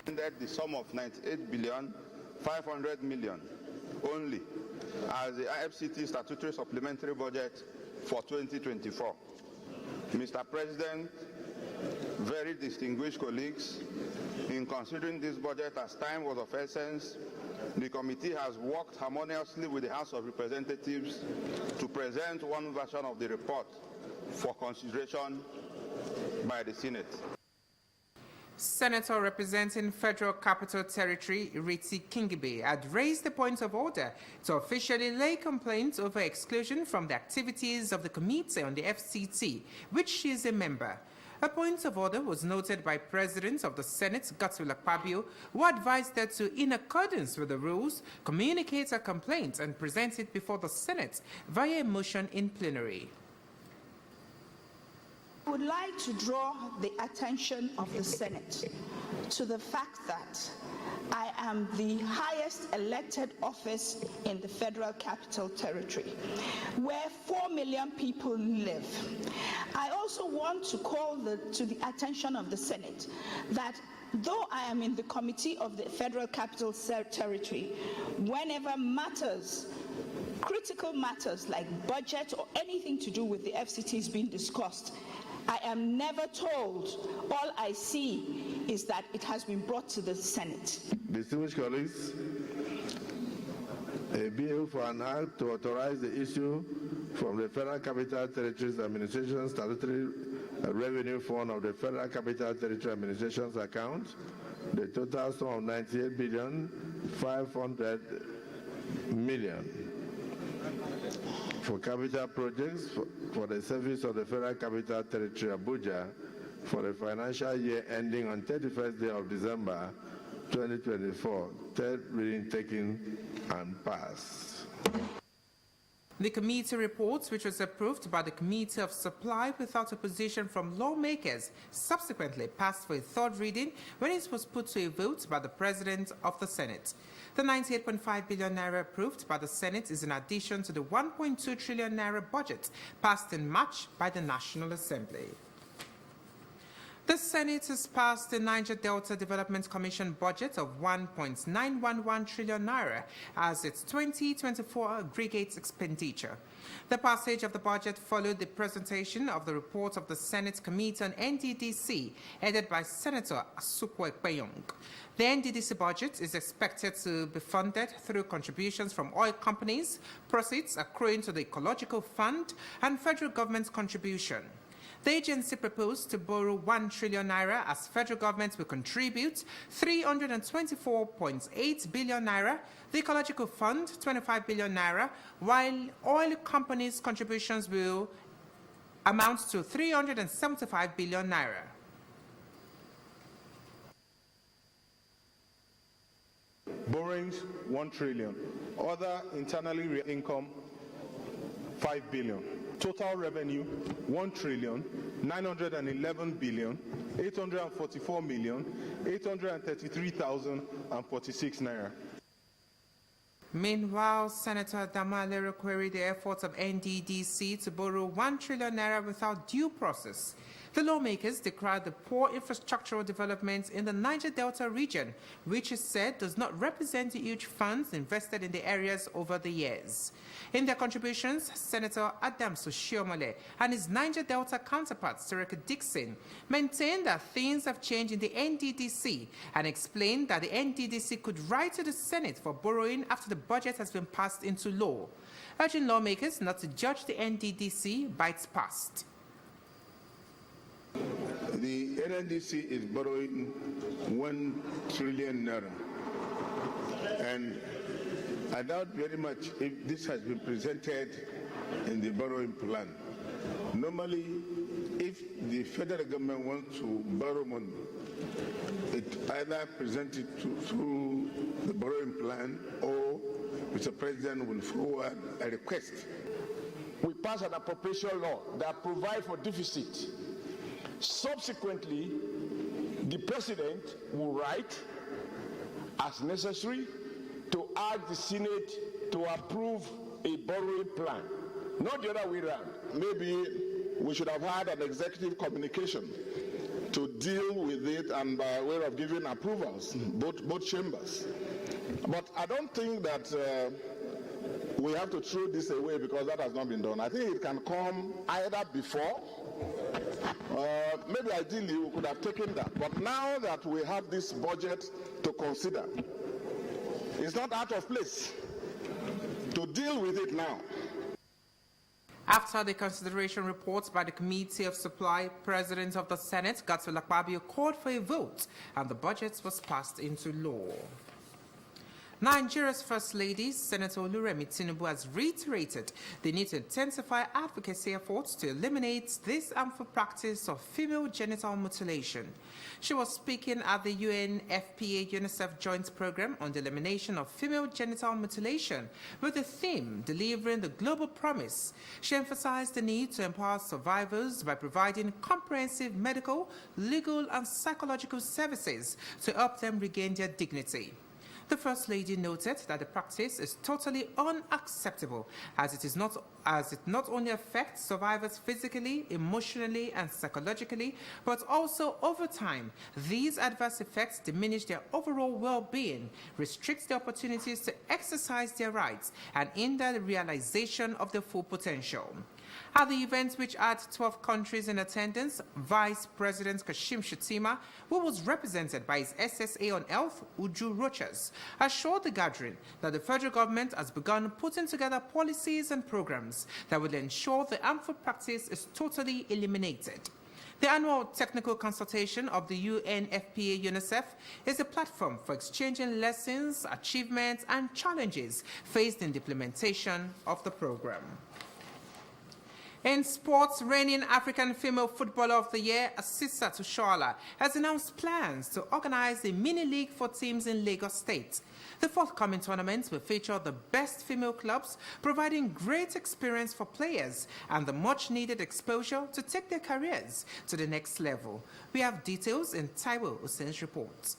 the sum of 98,500 million only as the FCT statutory supplementary budget for 2024. Mr. President, very distinguished colleagues, in considering this budget as time was of essence, the committee has worked harmoniously with the House of Representatives to present one version of the report for consideration by the Senate. Senator representing Federal Capital Territory, Ireti Kingibe, had raised the point of order to officially lay complaint over exclusion from the activities of the Committee on the FCT, which she is a member. A point of order was noted by President of the Senate, Godswill Akpabio, who advised her to, in accordance with the rules, communicate her complaint and present it before the Senate via a motion in plenary. I would like to draw the attention of the Senate to the fact that I am the highest elected office in the Federal Capital Territory, where 4 million people live. I also want to call to the attention of the Senate that though I am in the committee of the Federal Capital Territory, whenever critical matters like budget or anything to do with the FCT is being discussed, I am never told. All I see is that it has been brought to the Senate. Distinguished colleagues, a bill for an act to authorize the issue from the Federal Capital Territories Administration Statutory Revenue Fund of the Federal Capital Territory Administration's account, the total sum of 98,500 million for capital projects for the service of the Federal Capital Territory Abuja for the financial year ending on 31st day of December 2024. Third reading taken and passed. The committee report, which was approved by the Committee of Supply without opposition from lawmakers, subsequently passed for a third reading when it was put to a vote by the President of the Senate. The 98.5 billion naira approved by the Senate is in addition to the 1.2 trillion naira budget passed in March by the National Assembly. The Senate has passed the Niger Delta Development Commission budget of 1.911 trillion naira as its 2024 aggregate expenditure. The passage of the budget followed the presentation of the report of the Senate Committee on NDDC, headed by Senator Asukwe Ekpeyong. The NDDC budget is expected to be funded through contributions from oil companies, proceeds accruing to the Ecological Fund, and federal government contribution. The agency proposed to borrow 1 trillion naira as federal government will contribute 324.8 billion naira, the Ecological Fund 25 billion naira, while oil companies' contributions will amount to 375 billion naira. Borrowings 1 trillion, other internally income 5 billion. Total revenue 1,911,844,833,046 naira. Meanwhile, Senator Damalere queried the efforts of NDDC to borrow 1 trillion naira without due process. The lawmakers decried the poor infrastructural development in the Niger Delta region, which is said does not represent the huge funds invested in the areas over the years. In their contributions, Senator Adams Oshiomhole and his Niger Delta counterpart, Sereka Dixon, maintained that things have changed in the NDDC and explained that the NDDC could write to the Senate for borrowing after the budget has been passed into law, urging lawmakers not to judge the NDDC by its past. The NDDC is borrowing 1 trillion naira, and I doubt very much if this has been presented in the borrowing plan. Normally, if the federal government wants to borrow money, it either presents it through the borrowing plan or Mr. President will forward a request. We pass an appropriation law that provides for deficit. Subsequently, the President will write, as necessary, to ask the Senate to approve a borrowing plan. Not the other way around. Maybe we should have had an executive communication to deal with it and by way of giving approvals, both chambers. But I don't think that we have to throw this away because that has not been done. I think it can come either before, maybe ideally we could have taken that. But now that we have this budget to consider, it's not out of place to deal with it now. After the consideration reports by the Committee of Supply, President of the Senate, Godswill Akpabio, called for a vote and the budget was passed into law. Nigeria's First Lady, Senator Oluremi Tinubu, has reiterated the need to intensify advocacy efforts to eliminate this harmful practice of female genital mutilation. She was speaking at the UNFPA-UNICEF Joint Program on the elimination of female genital mutilation with the theme Delivering the Global Promise. She emphasized the need to empower survivors by providing comprehensive medical, legal, and psychological services to help them regain their dignity. The First Lady noted that the practice is totally unacceptable as it not only affects survivors physically, emotionally, and psychologically, but also over time. These adverse effects diminish their overall well-being, restrict their opportunities to exercise their rights, and hinder the realization of their full potential. At the event, which had 12 countries in attendance, Vice President Kashim Shettima, who was represented by his SSA on Health, Uju Rochas, assured the gathering that the federal government has begun putting together policies and programs that will ensure the harmful practice is totally eliminated. The annual technical consultation of the UNFPA-UNICEF is a platform for exchanging lessons, achievements, and challenges faced in the implementation of the program. In sports, reigning African Female Footballer of the Year, Asisat Oshoala, has announced plans to organize a mini-league for teams in Lagos State. The forthcoming tournament will feature the best female clubs, providing great experience for players and the much-needed exposure to take their careers to the next level. We have details in Taiwo Hussein's report.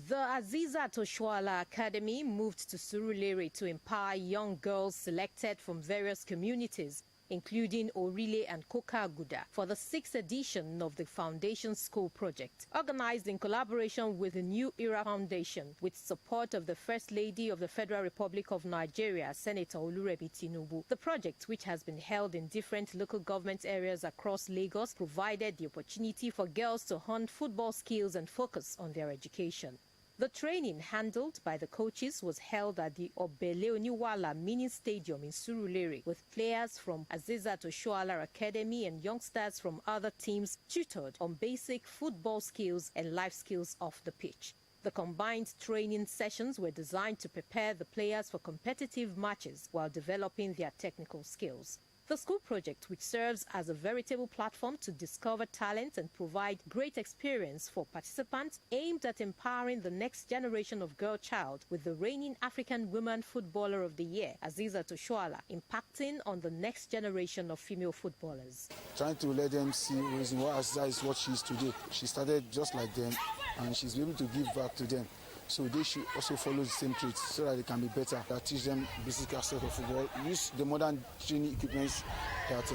The Asisat Oshoala Academy moved to Surulere to empower young girls selected from various communities, including Orile and Koka-Aguda, for the 6th edition of the Foundation School project, organized in collaboration with the New Era Foundation, with support of the First Lady of the Federal Republic of Nigeria, Senator Oluremi Tinubu. The project, which has been held in different local government areas across Lagos, provided the opportunity for girls to hone football skills and focus on their education. The training, handled by the coaches, was held at the Obeleoniwala Mini Stadium in Surulere, with players from Asisat Oshoala Academy and youngsters from other teams tutored on basic football skills and life skills off the pitch. The combined training sessions were designed to prepare the players for competitive matches while developing their technical skills. The school project, which serves as a veritable platform to discover talent and provide great experience for participants, aimed at empowering the next generation of girl child, with the reigning African Woman Footballer of the Year, Asisat Oshoala, impacting on the next generation of female footballers. Trying to let them see the reason why Asisat is what she is today. She started just like them, and she's able to give back to them. So they should also follow the same traits so that they can be better. That teach them basic aspects of football. Use the modern training equipment that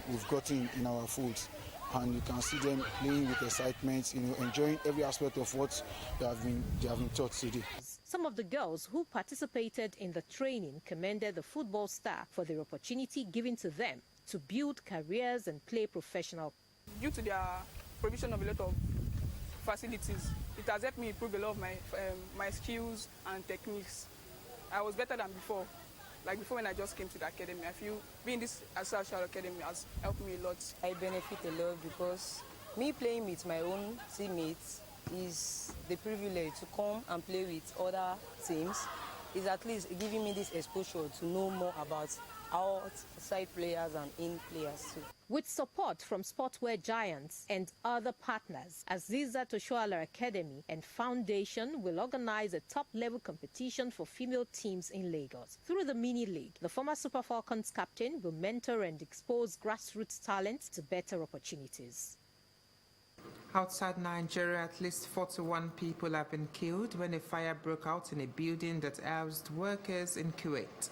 we've gotten in our folds, and you can see them playing with excitement, enjoying every aspect of what they have been taught today. Some of the girls who participated in the training commended the football staff for the opportunity given to them to build careers and play professional. Due to their provision of a lot of facilities, it has helped me improve a lot of my skills and techniques. I was better than before. Like before, when I just came to the academy, I feel being this Asisat Oshoala Academy has helped me a lot. I benefit a lot because me playing with my own teammates is the privilege to come and play with other teams. Is at least giving me this exposure to know more about outside players and in players too. With support from sportswear giants and other partners, Asisat Oshoala Academy and Foundation will organize a top-level competition for female teams in Lagos. Through the mini-league, the former Super Falcons captain will mentor and expose grassroots talent to better opportunities. Outside Nigeria, at least 41 people have been killed when a fire broke out in a building that housed workers in Kuwait.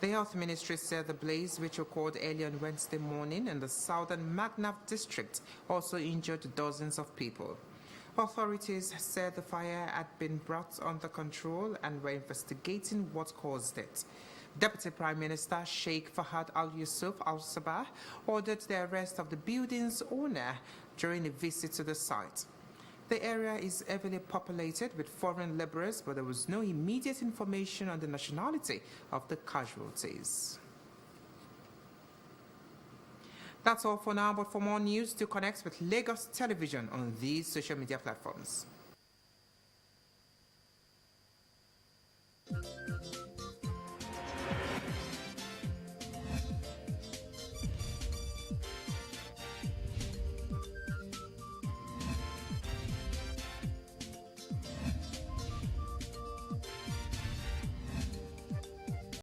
The Health Ministry said the blaze, which occurred early on Wednesday morning in the southern Magnav district, also injured dozens of people. Authorities said the fire had been brought under control and were investigating what caused it. Deputy Prime Minister Sheikh Fahad Al-Yusuf Al-Sabah ordered the arrest of the building's owner during a visit to the site. The area is heavily populated with foreign laborers, but there was no immediate information on the nationality of the casualties. That's all for now, but for more news, do connect with Lagos Television on these social media platforms.